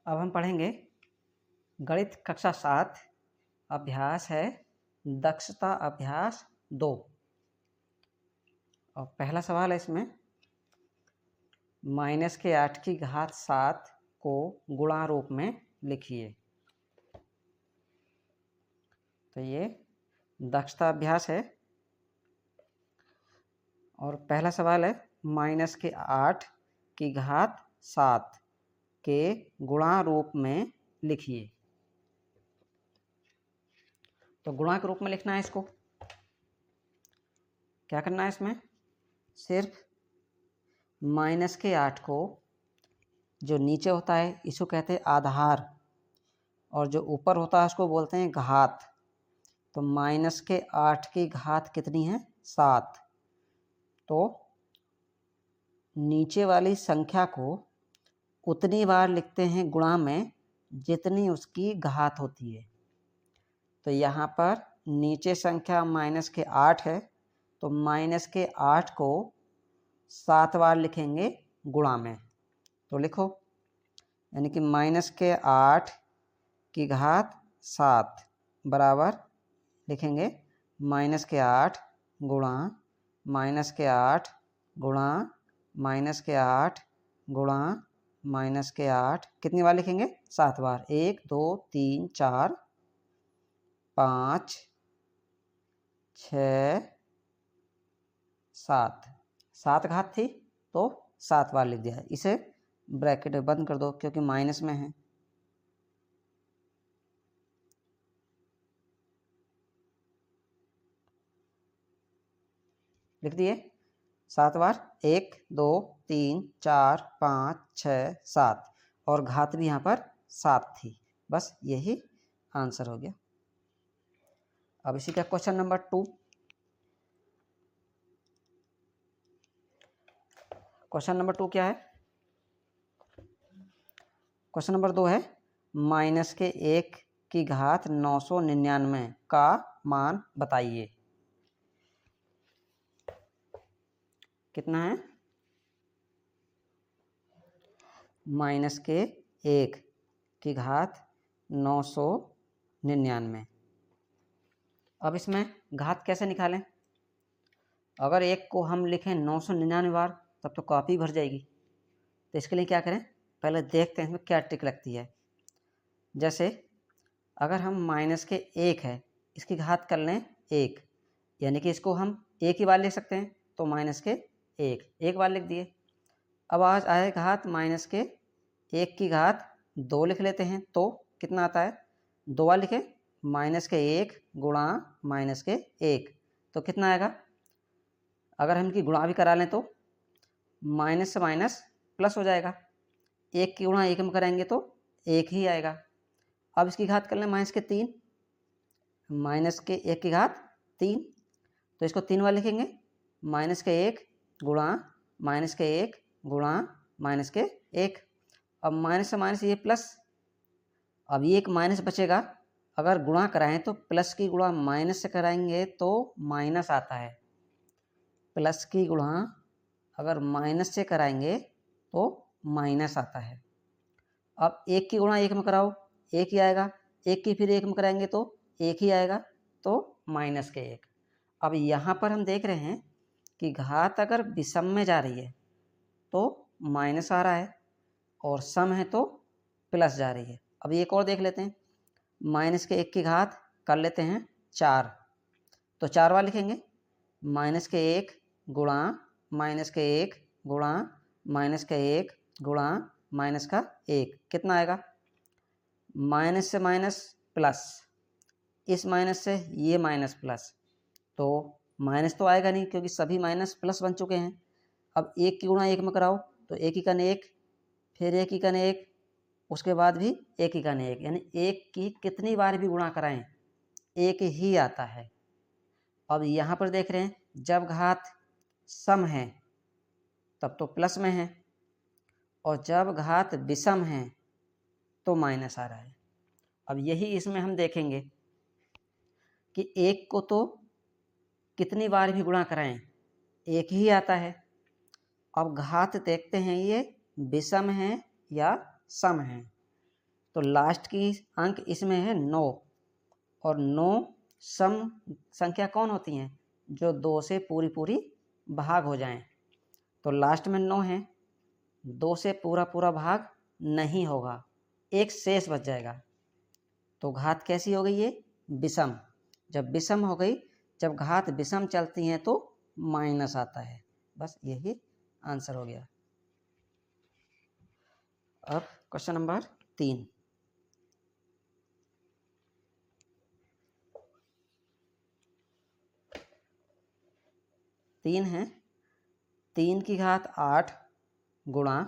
अब हम पढ़ेंगे गणित कक्षा 7 अभ्यास है दक्षता अभ्यास 2। और पहला सवाल है इसमें -8 को गुणा रूप में लिखिए। तो ये दक्षता अभ्यास है और पहला सवाल है -8 के गुणा रूप में लिखिए। तो गुणा के रूप में लिखना है इसको। क्या करना है इसमें? सिर्फ -8 को जो नीचे होता है इसको कहते हैं आधार और जो ऊपर होता है उसको बोलते हैं घात। तो -8 की घात कितनी है? 7। तो नीचे वाली संख्या को उतनी बार लिखते हैं गुणा में जितनी उसकी घात होती है। तो यहाँ पर नीचे संख्या -8 है तो -8 को 7 बार लिखेंगे गुणा में। तो लिखो, यानी कि -8 की घात 7 बराबर लिखेंगे -8 गुणा -8 गुणा -8 गुणा -8। कितनी बार लिखेंगे? 7 बार। 1 2 3 4 5 6 7। 7 घात थी तो 7 बार लिख दिया। इसे ब्रैकेट में बंद कर दो क्योंकि माइनस में है। लिख दिए 7 बार। 1 2 3 4 5 6 7 और घात भी यहाँ पर 7 थी। बस यही आंसर हो गया। अब इसी का क्वेश्चन नंबर 2। क्वेश्चन नंबर 2 क्या है? क्वेश्चन नंबर 2 है -1 की घात 999 का मान बताइए। कितना है? -1 की घात 999। अब इसमें घात कैसे निकालें? अगर 1 को हम लिखें 999 बार तब तो कॉपी भर जाएगी। तो इसके लिए क्या करें? पहले देखते हैं इसमें क्या ट्रिक लगती है। जैसे अगर हम -1 है इसकी घात कर लें 1, यानी कि इसको हम एक ही बार लिख सकते हैं। तो एक बार लिख दिए। अब आज आए घात -1 की घात 2 लिख लेते हैं। तो कितना आता है? 2 बार लिखें -1 गुणा -1 तो कितना आएगा? अगर हम इनकी गुणा भी करा लें तो माइनस से माइनस प्लस हो जाएगा। 1 की गुणा 1 में कराएंगे तो 1 ही आएगा। अब इसकी घात कर लें -3, -1 की घात 3 तो इसको 3 बार लिखेंगे -1 गुणा -1 गुणा -1। अब माइनस से माइनस ये प्लस। अब ये एक माइनस बचेगा। अगर गुणा कराएं तो प्लस की गुणा माइनस से कराएंगे तो माइनस आता है। प्लस की गुणा अगर माइनस से कराएंगे तो माइनस आता है। अब 1 की गुणा 1 में कराओ 1 ही आएगा। 1 की फिर 1 में कराएंगे तो 1 ही आएगा। तो -1। अब यहाँ पर हम देख रहे हैं कि घात अगर विषम में जा रही है तो माइनस आ रहा है और सम है तो प्लस जा रही है। अब एक और देख लेते हैं। -1 की घात कर लेते हैं 4 तो 4 बार लिखेंगे -1 गुणा -1 गुणा -1 गुणा -1। कितना आएगा? माइनस से माइनस प्लस, इस माइनस से ये माइनस प्लस, तो माइनस तो आएगा नहीं क्योंकि सभी माइनस प्लस बन चुके हैं। अब 1 की गुणा 1 में कराओ तो 1 एकन 1, फिर 1 एकन 1, उसके बाद भी 1 एकन 1, यानी 1 की कितनी बार भी गुणा कराएं 1 ही आता है। अब यहाँ पर देख रहे हैं जब घात सम है तब तो प्लस में है और जब घात विषम है तो माइनस आ रहा है। अब यही इसमें हम देखेंगे कि 1 को तो कितनी बार भी गुणा कराएं 1 ही आता है। अब घात देखते हैं ये विषम है या सम है। तो लास्ट की अंक इसमें है 9, और 9 सम संख्या कौन होती हैं? जो 2 से पूरी पूरी भाग हो जाएं। तो लास्ट में 9 है, 2 से पूरा पूरा भाग नहीं होगा, एक शेष बच जाएगा। तो घात कैसी हो गई? ये विषम। जब विषम हो गई, जब घात विषम चलती हैं तो माइनस आता है। बस यही आंसर हो गया। अब क्वेश्चन नंबर 3। तीन है, 3 की घात 8 गुणा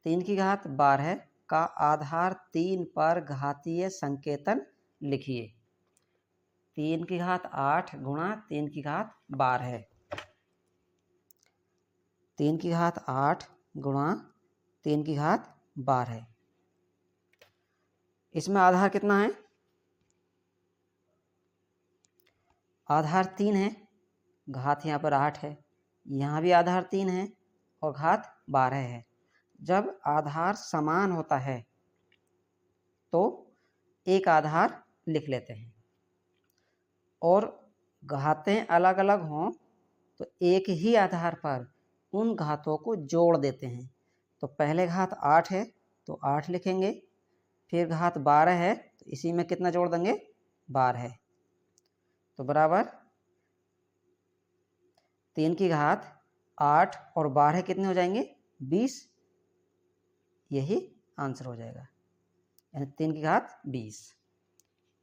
3 की घात 12 का आधार 3 पर घातीय संकेतन लिखिए। 3 की घात 8 गुणा 3 की घात 12, 3 की घात 8 गुणा 3 की घात 12। इसमें आधार कितना है? आधार 3 है, घात यहाँ पर 8 है, यहाँ भी आधार 3 है और घात 12 है। जब आधार समान होता है तो एक आधार लिख लेते हैं, और घातें अलग अलग हों तो एक ही आधार पर उन घातों को जोड़ देते हैं। तो पहले घात 8 है तो 8 लिखेंगे, फिर घात 12 है तो इसी में कितना जोड़ देंगे? 12। तो बराबर 3 की घात 8 और 12 कितने हो जाएंगे? 20। यही आंसर हो जाएगा, यानी 3 की घात 20।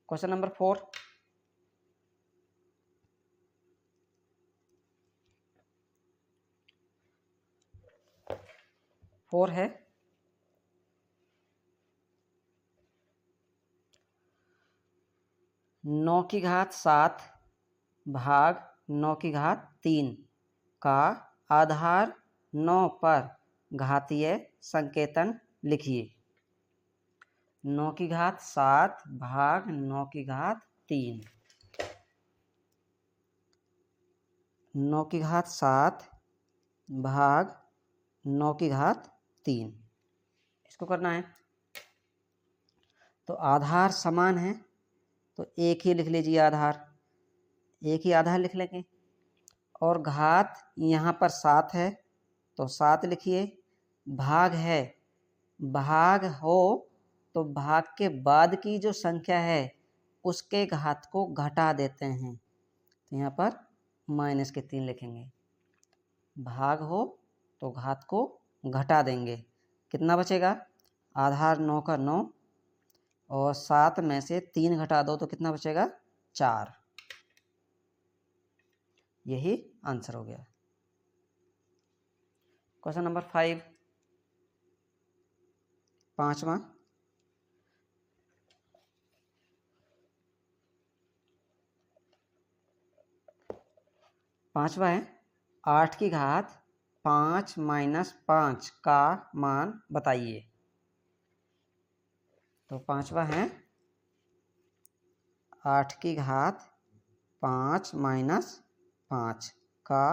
Question number 4। है 9 की घात 7 भाग 9 की घात 3 का आधार 9 पर घातीय संकेतन लिखिए। 9 की घात 7 भाग 9 की घात 3, 9 की घात 7 भाग 9 की घात 3, इसको करना है। तो आधार समान है तो एक ही लिख लीजिए आधार, एक ही आधार लिख लेंगे। और घात यहाँ पर 7 है तो 7 लिखिए। भाग है, भाग हो तो भाग के बाद की जो संख्या है उसके घात को घटा देते हैं, तो यहाँ पर माइनस के 3 लिखेंगे। भाग हो तो घात को घटा देंगे, कितना बचेगा? आधार 9 का 9 और 7 में से 3 घटा दो तो कितना बचेगा? 4। यही आंसर हो गया। क्वेश्चन नंबर 5, 5वां। है 8 की घात 5 माइनस 5 का मान बताइए। तो 5वां है 8 की घात 5 माइनस 5 का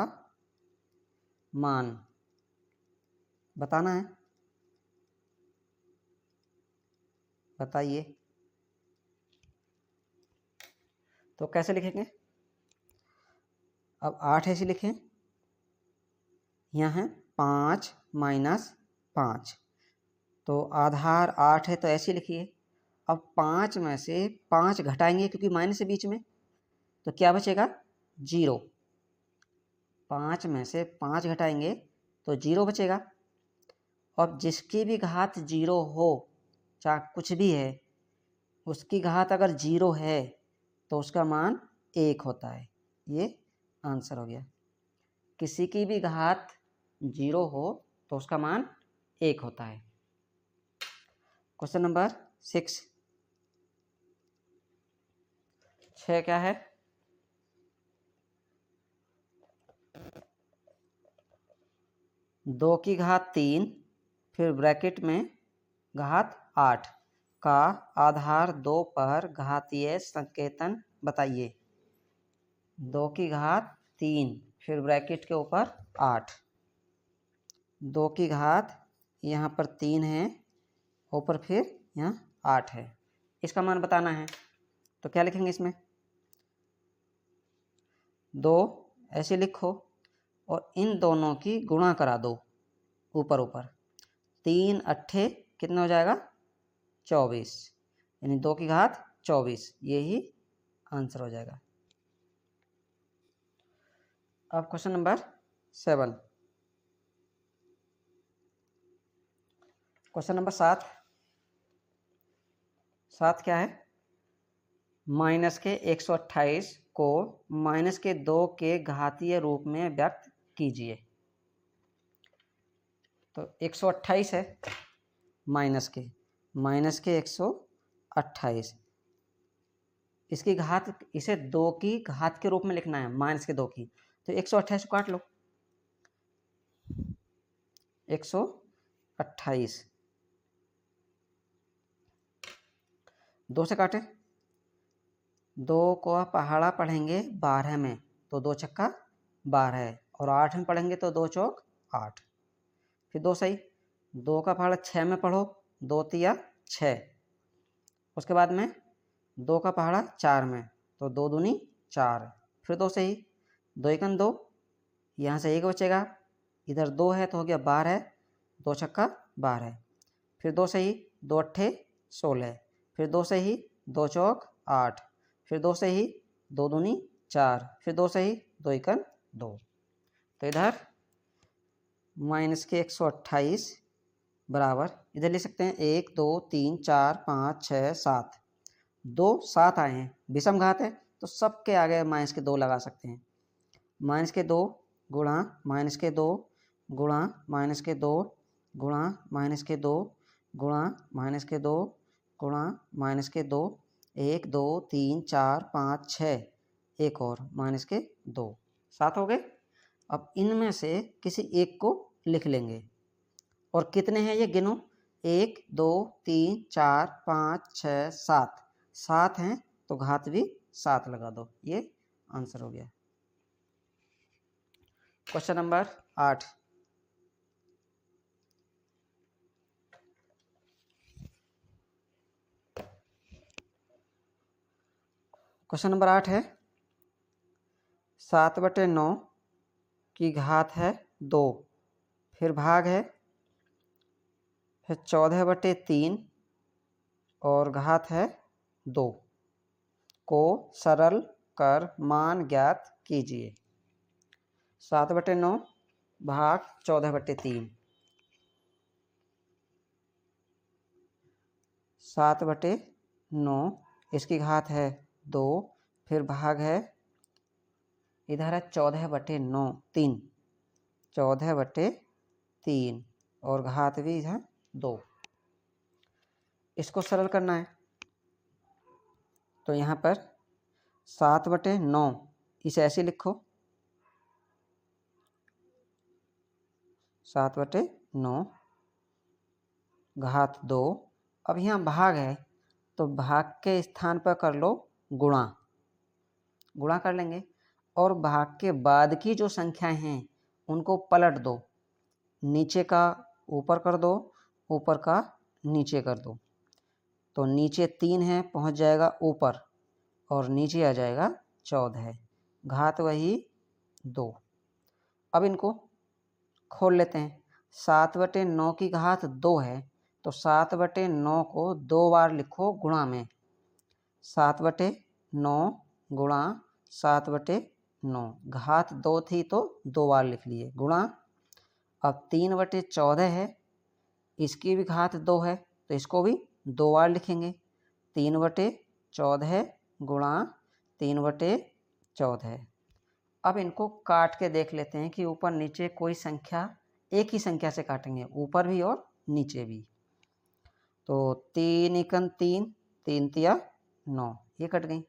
मान बताना है, बताइए। तो कैसे लिखेंगे? अब 8 ऐसे लिखें, यहाँ है 5 माइनस 5, तो आधार 8 है तो ऐसे लिखिए। अब 5 में से 5 घटाएंगे क्योंकि माइनस है बीच में, तो क्या बचेगा? 0। 5 में से 5 घटाएंगे तो 0 बचेगा। अब जिसकी भी घात 0 हो, चाहे कुछ भी है, उसकी घात अगर 0 है तो उसका मान 1 होता है। ये आंसर हो गया। किसी की भी घात 0 हो तो उसका मान 1 होता है। Question number 6। 6 क्या है? 2 की घात 3 फिर ब्रैकेट में घात 8 का आधार 2 पर घातीय संकेतन बताइए। 2 की घात 3 फिर ब्रैकेट के ऊपर 8, 2 की घात यहाँ पर 3 है, ऊपर फिर यहाँ 8 है। इसका मान बताना है तो क्या लिखेंगे इसमें, 2 ऐसे लिखो और इन दोनों की गुणा करा दो ऊपर ऊपर। 3 अट्ठे कितना हो जाएगा, 24, यानी 2 की घात 24, यही आंसर हो जाएगा। अब क्वेश्चन नंबर 7, क्वेश्चन नंबर 7 क्या है, माइनस के 128 को माइनस के 2 के घातीय रूप में व्यक्त कीजिए। तो 128 है माइनस के 128, इसकी घात, इसे 2 की घात के रूप में लिखना है, माइनस के 2 की। तो 128 को काट लो, 128 2 से काटे, 2 को पहाड़ा पढ़ेंगे 12 में तो 2 छक्का 12, और 8 में पढ़ेंगे तो 2 चौक 8, फिर 2 सही, 2 का पहाड़ा 6 में पढ़ो, 2 तिया 6, उसके बाद में 2 का पहाड़ा 4 में तो 2 दूनी 4, फिर 2 सही, 2 एकन 2, यहाँ से 1 बचेगा, इधर 2 है तो हो गया 12, 2 छक्का 12, फिर 2 सही, 2 अट्ठे 16, फिर 2 सही, 2 चौक 8, फिर 2 सही, 2 दूनी 4, फिर 2 सही, 2 एकन 2। तो इधर माइनस के 128 बराबर इधर लिख सकते हैं 1 2 3 4 5 6 7, 2 7 आए हैं, विषम घात है तो सबके आगे माइनस के 2 लगा सकते हैं। माइनस के 2 गुणा माइनस के 2 गुणा माइनस के 2 गुणा माइनस के 2 गुणा माइनस के 2 गुणा माइनस के 2, 1 2 3 4 5 6, एक और माइनस के 2, 7 हो गए। अब इनमें से किसी एक को लिख लेंगे, और कितने हैं ये गिनो, 1 2 3 4 5 6 7, 7 हैं तो घात भी 7 लगा दो, ये आंसर हो गया। क्वेश्चन नंबर 8, क्वेश्चन नंबर 8 है 7/9 की घात है 2, फिर भाग है, फिर 14/3 और घात है 2 को सरल कर मान ज्ञात कीजिए। 7/9 भाग 14/3, 7/9 इसकी घात है 2, फिर भाग है, इधर है 14/9 3, 14/3 और घात भी है 2। इसको सरल करना है तो यहाँ पर 7/9 इसे ऐसे लिखो, 7/9 घात 2। अब यहाँ भाग है तो भाग के स्थान पर कर लो गुणा, गुणा कर लेंगे, और भाग के बाद की जो संख्याएं हैं उनको पलट दो, नीचे का ऊपर कर दो, ऊपर का नीचे कर दो, तो नीचे 3 है पहुँच जाएगा ऊपर, और नीचे आ जाएगा 14, घात वही 2। अब इनको खोल लेते हैं, 7/9 की घात 2 है तो 7/9 को 2 बार लिखो गुणा में, 7/9 गुणा 7/9, घात 2 थी तो 2 बार लिख लिए गुणा। अब 3/14 है, इसकी भी घात 2 है तो इसको भी 2 बार लिखेंगे, 3/14 गुणा 3/14। अब इनको काट के देख लेते हैं कि ऊपर नीचे कोई संख्या, एक ही संख्या से काटेंगे, ऊपर भी और नीचे भी। तो 3 एकन 3, 3 तिया 9, ये कट गई,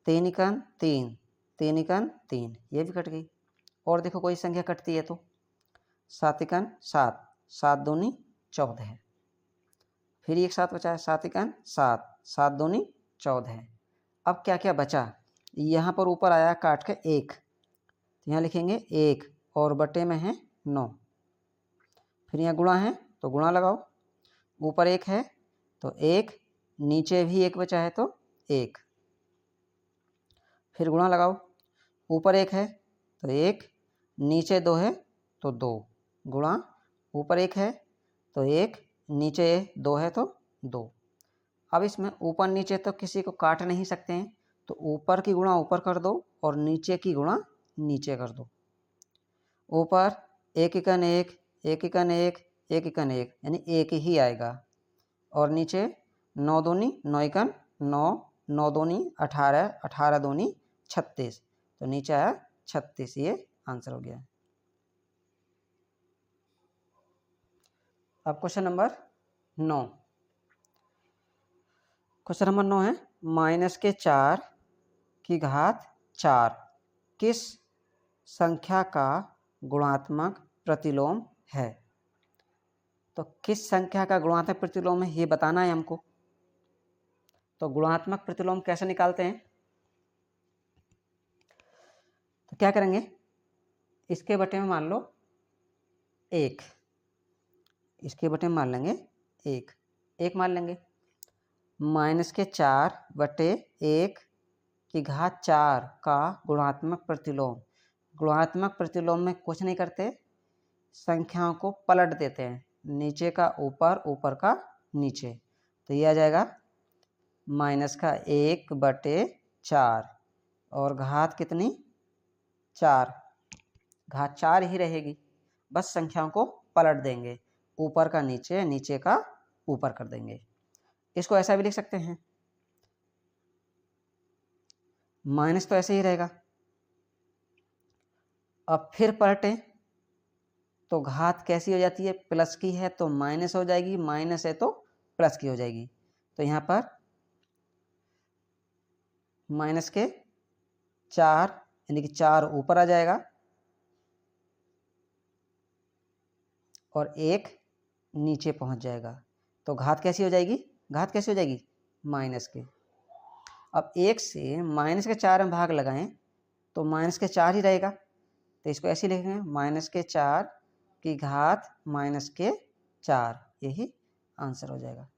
3 एकन 3, 3 एकन 3, ये भी कट गई। और देखो कोई संख्या कटती है तो 7 एकन 7, 7 दूनी 14 है, फिर एक 7 बचा है, 7 एकन 7, 7 दूनी 14 है। अब क्या क्या बचा, यहाँ पर ऊपर आया काट के 1, तो यहाँ लिखेंगे 1 और बटे में है 9, फिर यहाँ गुणा है तो गुणा लगाओ, ऊपर 1 है तो 1, नीचे भी 1 बचा है तो 1, फिर गुणा लगाओ, ऊपर 1 है तो 1, नीचे 2 है तो 2, गुणा ऊपर 1 है तो 1, नीचे 2 है तो 2। अब इसमें ऊपर नीचे तो किसी को काट नहीं सकते हैं, तो ऊपर की गुणा ऊपर कर दो और नीचे की गुणा नीचे कर दो। ऊपर 1 एकन 1, 1 एकन 1, 1 एकन 1, यानी 1 ही आएगा। और नीचे 9 दूनी 9 एकन 9, 9 दूनी 18, 18 दूनी 36, तो नीचे आया 36। ये आंसर हो गया। अब क्वेश्चन नंबर 9। क्वेश्चन नंबर 9 है -4 की घात 4 किस संख्या का गुणात्मक प्रतिलोम है। तो किस संख्या का गुणात्मक प्रतिलोम है ये बताना है हमको। तो गुणात्मक प्रतिलोम कैसे निकालते हैं, तो क्या करेंगे, इसके बटे में मान लो 1, इसके बटे में मान लेंगे 1 मान लेंगे। -4 बटे 1 की घात 4 का गुणात्मक प्रतिलोम। गुणात्मक प्रतिलोम में कुछ नहीं करते, संख्याओं को पलट देते हैं, नीचे का ऊपर, ऊपर का नीचे। तो ये आ जाएगा -1 बटे 4 और घात कितनी 4, घात 4 ही रहेगी, बस संख्याओं को पलट देंगे, ऊपर का नीचे, नीचे का ऊपर कर देंगे। इसको ऐसा भी लिख सकते हैं, माइनस तो ऐसे ही रहेगा। अब फिर पलटें तो घात कैसी हो जाती है, प्लस की है तो माइनस हो जाएगी, माइनस है तो प्लस की हो जाएगी। तो यहाँ पर -4 यानी कि 4 ऊपर आ जाएगा और 1 नीचे पहुँच जाएगा। तो घात कैसी हो जाएगी, घात कैसी हो जाएगी माइनस के। अब 1 से -4 में भाग लगाएं तो -4 ही रहेगा, तो इसको ऐसे लिखेंगे -4 की घात -4, यही आंसर हो जाएगा।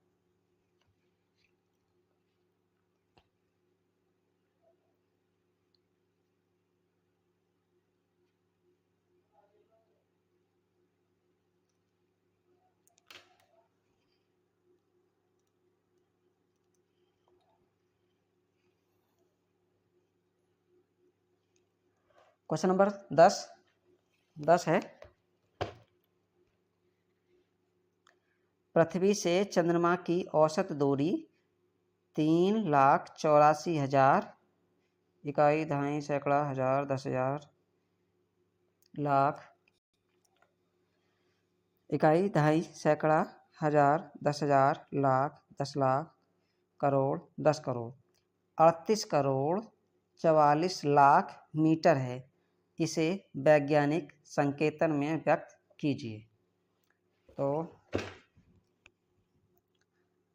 क्वेश्चन नंबर 10 है, पृथ्वी से चंद्रमा की औसत दूरी 3,84,000 इकाई, दहाई, सैकड़ा, हजार, 10,000, लाख, इकाई, दहाई, सैकड़ा, हजार, 10,000, लाख, 10 लाख, करोड़, 10 करोड़, 38 करोड़ 44 लाख मीटर है। इसे वैज्ञानिक संकेतन में व्यक्त कीजिए। तो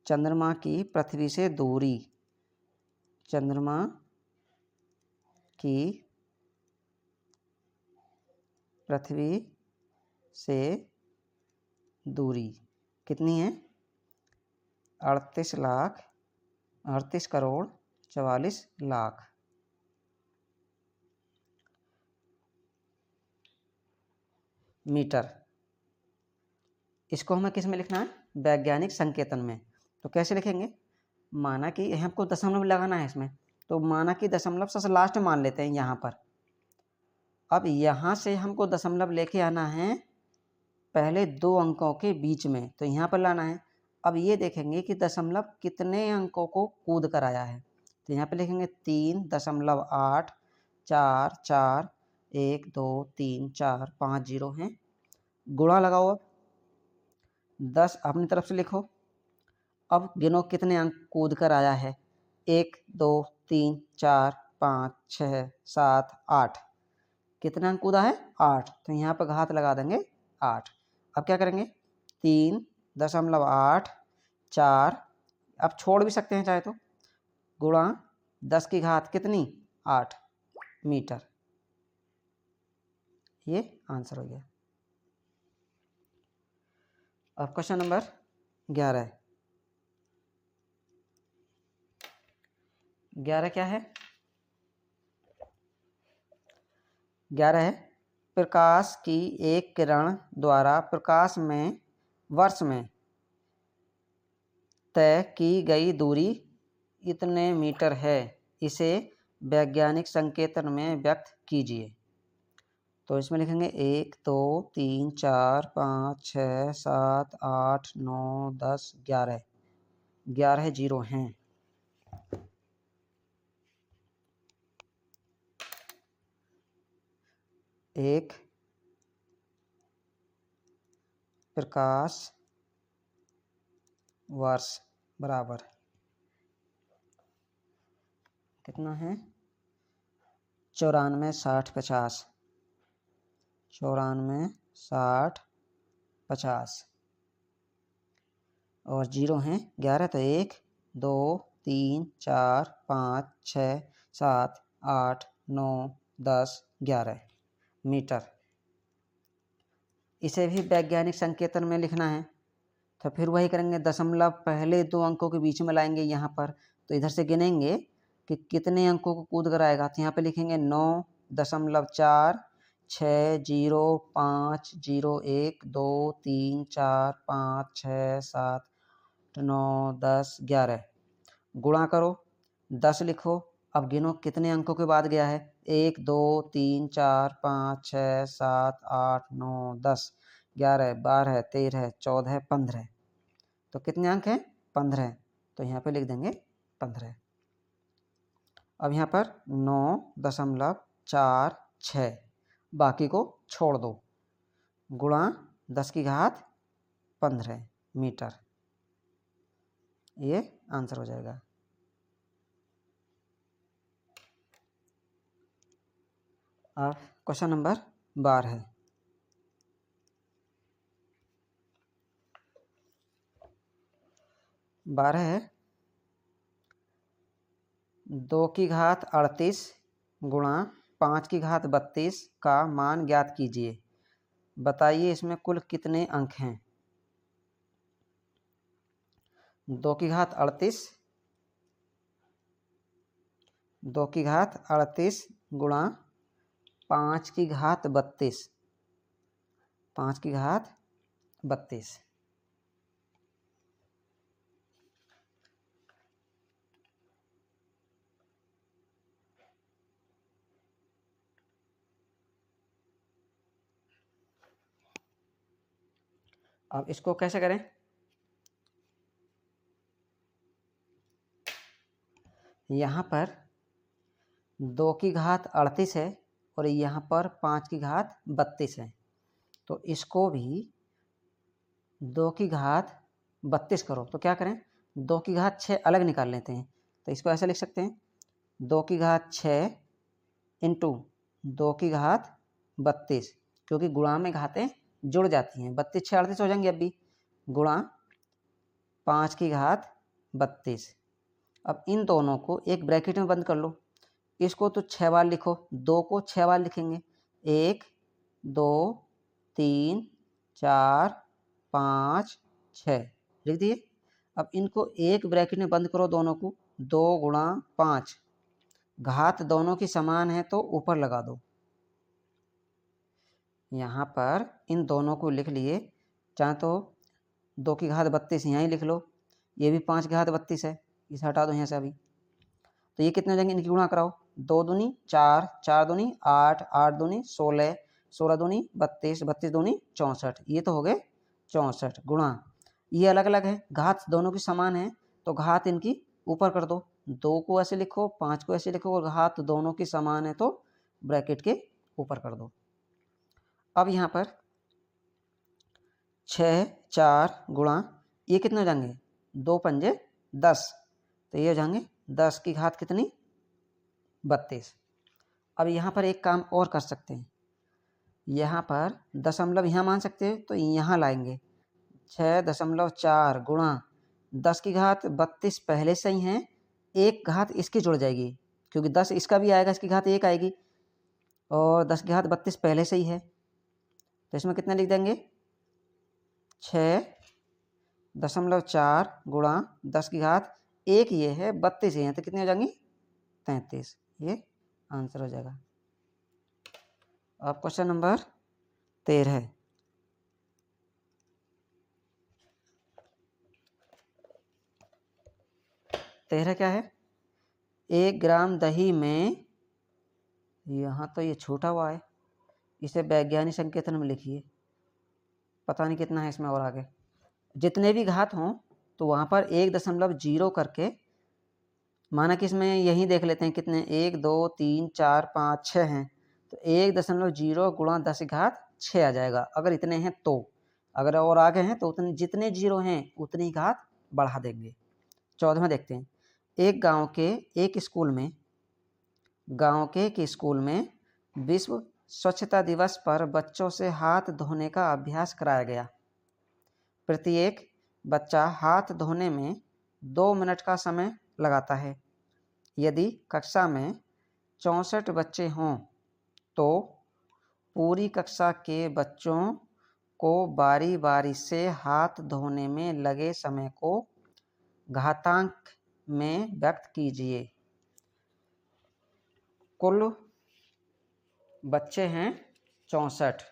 चंद्रमा की पृथ्वी से दूरी, चंद्रमा की पृथ्वी से दूरी कितनी है, 38 करोड़ 44 लाख मीटर। इसको हमें किस में लिखना है, वैज्ञानिक संकेतन में। तो कैसे लिखेंगे, माना कि हमको दशमलव लगाना है इसमें, तो माना कि दशमलव सबसे लास्ट में मान लेते हैं यहाँ पर। अब यहाँ से हमको दशमलव लेके आना है पहले 2 अंकों के बीच में, तो यहाँ पर लाना है। अब ये देखेंगे कि दशमलव कितने अंकों को कूद कर आया है, तो यहाँ पे लिखेंगे 3.8 4 4 1 2 3 4 5 0 हैं। गुणा लगाओ, अब 10 अपनी तरफ से लिखो। अब गिनो कितने अंक कूद कर आया है, 1 2 3 4 5 6 7 8, कितने अंक कूदा है 8, तो यहाँ पर घात लगा देंगे 8। अब क्या करेंगे 3.8 4, अब छोड़ भी सकते हैं चाहे तो, गुणा 10 की घात कितनी 8 मीटर, ये आंसर हो गया। अब क्वेश्चन नंबर 11 है, 11 क्या है? 11 है प्रकाश की एक किरण द्वारा प्रकाश में वर्ष में तय की गई दूरी इतने मीटर है, इसे वैज्ञानिक संकेतन में व्यक्त कीजिए। तो इसमें लिखेंगे 1 2 3 4 5 6 7 8 9 10 11। 11 जीरो हैं। एक प्रकाश वर्ष बराबर कितना है? 94 60 50। 94 60 50 और जीरो हैं 11। तो 1 2 3 4 5 6 7 8 9 10 11 मीटर। इसे भी वैज्ञानिक संकेतन में लिखना है, तो फिर वही करेंगे, दशमलव पहले दो अंकों के बीच में लाएंगे यहाँ पर। तो इधर से गिनेंगे कि कितने अंकों को कूद कर आएगा। तो यहाँ पे लिखेंगे 9.4 6 0 5 0 1 2 3 4 5 6 7 9 10 11। गुणा करो, 10 लिखो। अब गिनो कितने अंकों के बाद गया है। 1 2 3 4 5 6 7 8 9 10 11 12 13 14 15। तो कितने अंक हैं? 15। तो यहाँ पे लिख देंगे 15। अब यहाँ पर 9.46 बाकी को छोड़ दो, गुणा 10 की घात 15 मीटर। ये आंसर हो जाएगा। अब क्वेश्चन नंबर 12 है। 12 है 2 की घात 38 गुणा 5 की घात 32 का मान ज्ञात कीजिए। बताइए इसमें कुल कितने अंक हैं। 2 की घात 38 2 की घात 38 गुणा 5 की घात 32 5 की घात 32। अब इसको कैसे करें। यहाँ पर 2 की घात 38 है और यहाँ पर 5 की घात 32 है। तो इसको भी 2 की घात 32 करो। तो क्या करें, 2 की घात 6 अलग निकाल लेते हैं। तो इसको ऐसे लिख सकते हैं, 2 की घात 6 इंटू 2 की घात 32, क्योंकि गुणा में घातें जुड़ जाती हैं। 32 6 38 हो जाएंगे अब भी, गुणा 5 की घात 32। अब इन दोनों को एक ब्रैकेट में बंद कर लो। इसको तो 6 बार लिखो, 2 को 6 बार लिखेंगे। 1 2 3 4 5 6 लिख दिए। अब इनको एक ब्रैकेट में बंद करो दोनों को। 2 गुणा 5, घात दोनों की समान है तो ऊपर लगा दो। यहाँ पर इन दोनों को लिख लिए, चाहे तो 2 की घात 32 यहाँ ही लिख लो, ये भी 5 की घात 32 है, इसे हटा दो यहाँ से अभी। तो ये कितने हो जाएंगे, इनकी गुणा कराओ। 2 दूनी 4 4 दूनी 8 8 दूनी 16 16 दूनी 32 32 दूनी 64। ये तो हो गए 64 गुणा, ये अलग अलग है, घात दोनों की समान है तो घात इनकी ऊपर कर दो। 2 को ऐसे लिखो, 5 को ऐसे लिखो, और घात दोनों की समान है तो ब्रैकेट के ऊपर कर दो। अब यहाँ पर 6 4 गुणा, ये कितने हो जाएंगे, 2 पंजे 10, तो ये हो जाएंगे 10 की घात कितनी 32। अब यहाँ पर एक काम और कर सकते हैं, यहाँ पर दशमलव यहाँ मान सकते हैं तो यहाँ लाएंगे। 6.4 गुणा 10 की घात 32 पहले से ही है, एक घात इसकी जुड़ जाएगी क्योंकि 10 इसका भी आएगा, इसकी घात 1 आएगी, और 10 की घात 32 पहले से ही है। तो इसमें कितना लिख देंगे, 6.4 गुणा 10 की घात 1 ये है, 32 ये है, तो कितनी हो जाएंगी 33, ये आंसर हो जाएगा। अब क्वेश्चन नंबर 13। क्या है? 1 ग्राम दही में, यहाँ तो ये छूटा हुआ है, इसे वैज्ञानिक संकेतन में लिखिए। पता नहीं कितना है इसमें और आगे। जितने भी घात हों तो वहाँ पर 1.0 करके, माना कि इसमें यही देख लेते हैं कितने, 1 2 3 4 5 6 हैं, तो 1.0 गुणा 10 घात 6 आ जाएगा अगर इतने हैं तो। अगर और आगे हैं तो उतने, जितने जीरो हैं उतनी घात बढ़ा देंगे। 14वां देखते हैं। एक गांव के स्कूल में विश्व स्वच्छता दिवस पर बच्चों से हाथ धोने का अभ्यास कराया गया। प्रत्येक बच्चा हाथ धोने में 2 मिनट का समय लगाता है। यदि कक्षा में 64 बच्चे हों तो पूरी कक्षा के बच्चों को बारी बारी से हाथ धोने में लगे समय को घातांक में व्यक्त कीजिए। कुल बच्चे हैं 64।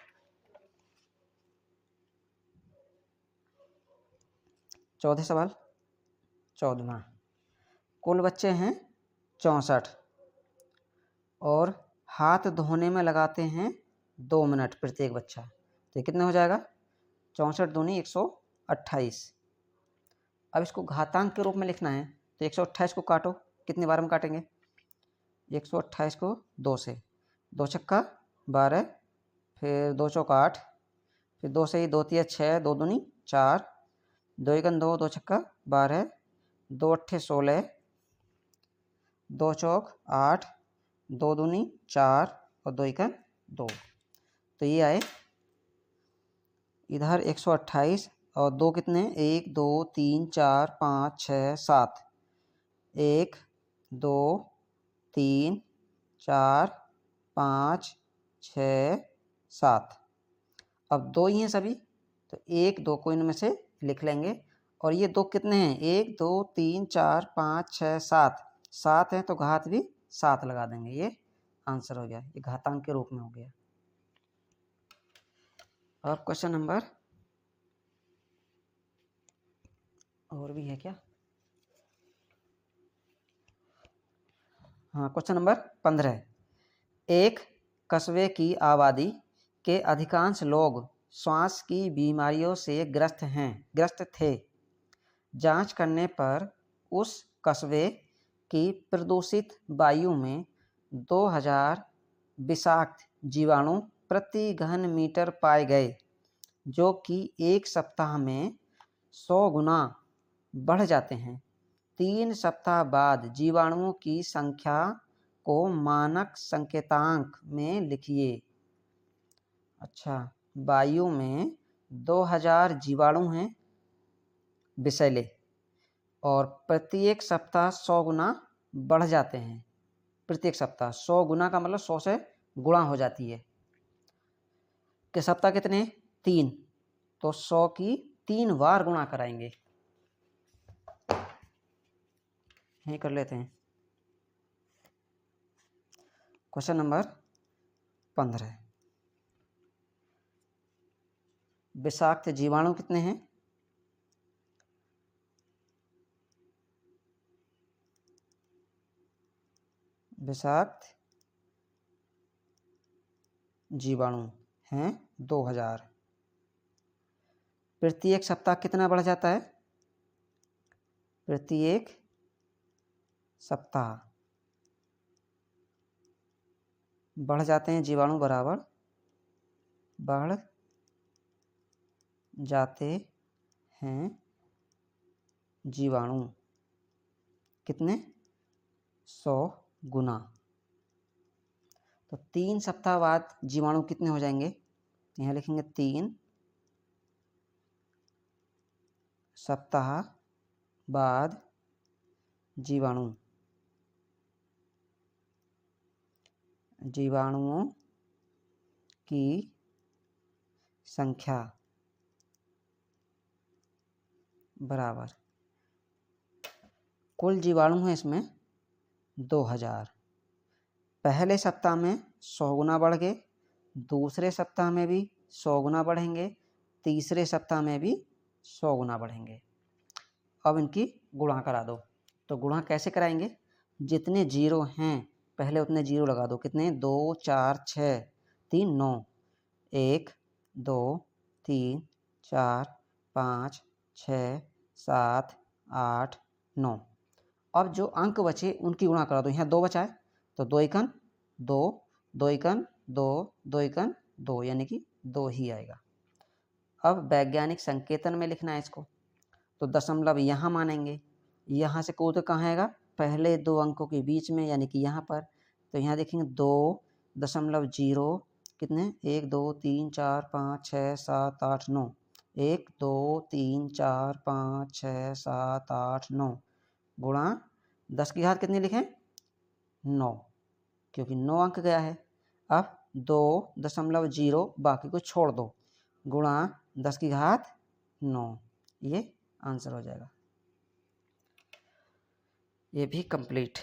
14 सवाल, 14वां। कुल बच्चे हैं 64 और हाथ धोने में लगाते हैं 2 मिनट प्रत्येक बच्चा, तो कितने हो जाएगा? 64 दूनी 128। अब इसको घातांक के रूप में लिखना है तो 128 को काटो, कितनी बार में काटेंगे? 128 को 2 से, 2 छक्का 12, फिर 2 चौका 8, फिर 2 से ही 2 तिया 6, 2 दूनी 4, 2 एकन 2, 2 छक्का 12, 2 अट्ठे 16, 2 चौक 8, 2 दूनी 4 और 2 एकन 2। तो ये आए इधर 128 और 2 कितने? 1 2 3 4 5 6 7, 1 2 3 4 5 6 7। अब 2 ही हैं सभी, तो 1 2 को इनमें से लिख लेंगे। और ये 2 कितने हैं? 1 2 3 4 5 6 7, 7 हैं तो घात भी 7 लगा देंगे। ये आंसर हो गया, ये घातांक के रूप में हो गया। अब क्वेश्चन नंबर, और भी है क्या? हाँ, क्वेश्चन नंबर 15। एक कस्बे की आबादी के अधिकांश लोग श्वास की बीमारियों से ग्रस्त थे। जांच करने पर उस कस्बे की प्रदूषित वायु में 2000 विषाक्त जीवाणु प्रति घन मीटर पाए गए, जो कि एक सप्ताह में 100 गुना बढ़ जाते हैं। 3 सप्ताह बाद जीवाणुओं की संख्या को मानक संकेतांक में लिखिए। अच्छा, वायु में 2000 जीवाणु हैं विषैले और प्रत्येक सप्ताह 100 गुना बढ़ जाते हैं। प्रत्येक सप्ताह 100 गुना का मतलब 100 से गुणा हो जाती है। कि सप्ताह कितने? 3, तो 100 की 3 बार गुणा कराएंगे। यही कर लेते हैं। Question number 15। विषाक्त जीवाणु कितने हैं? विषाक्त जीवाणु हैं 2000। प्रत्येक सप्ताह कितना बढ़ जाता है? प्रत्येक सप्ताह बढ़ जाते हैं जीवाणु, बराबर बढ़ जाते हैं जीवाणु कितने? 100 गुना। तो 3 सप्ताह बाद जीवाणु कितने हो जाएंगे? यहाँ लिखेंगे 3 सप्ताह बाद जीवाणुओं की संख्या बराबर कुल जीवाणु है इसमें 2000। पहले सप्ताह में 100 गुना बढ़ गए, दूसरे सप्ताह में भी 100 गुना बढ़ेंगे, तीसरे सप्ताह में भी 100 गुना बढ़ेंगे। अब इनकी गुणा करा दो। तो गुणा कैसे कराएंगे? जितने जीरो हैं पहले उतने जीरो लगा दो। कितने? 2 4 6 3 9। 1 2 3 4 5 6 7 8 9। अब जो अंक बचे उनकी गुणा करा दो। यहाँ 2 बचा है तो 2 एकन 2, 2 एकन 2, 2 एकन 2, यानी कि 2 ही आएगा। अब वैज्ञानिक संकेतन में लिखना है इसको, तो दशमलव यहाँ मानेंगे। यहाँ से कूद कहाँ आएगा? पहले दो अंकों के बीच में, यानी कि यहाँ पर। तो यहाँ देखेंगे 2.0 कितने? 1 2 3 4 5 6 7 8 9। 1 2 3 4 5 6 7 8 9 गुणा 10 की घात कितनी लिखें? 9, क्योंकि 9 अंक गया है। अब 2.0 बाकी को छोड़ दो, गुणा 10 की घात 9। ये आंसर हो जाएगा। ये भी कंप्लीट।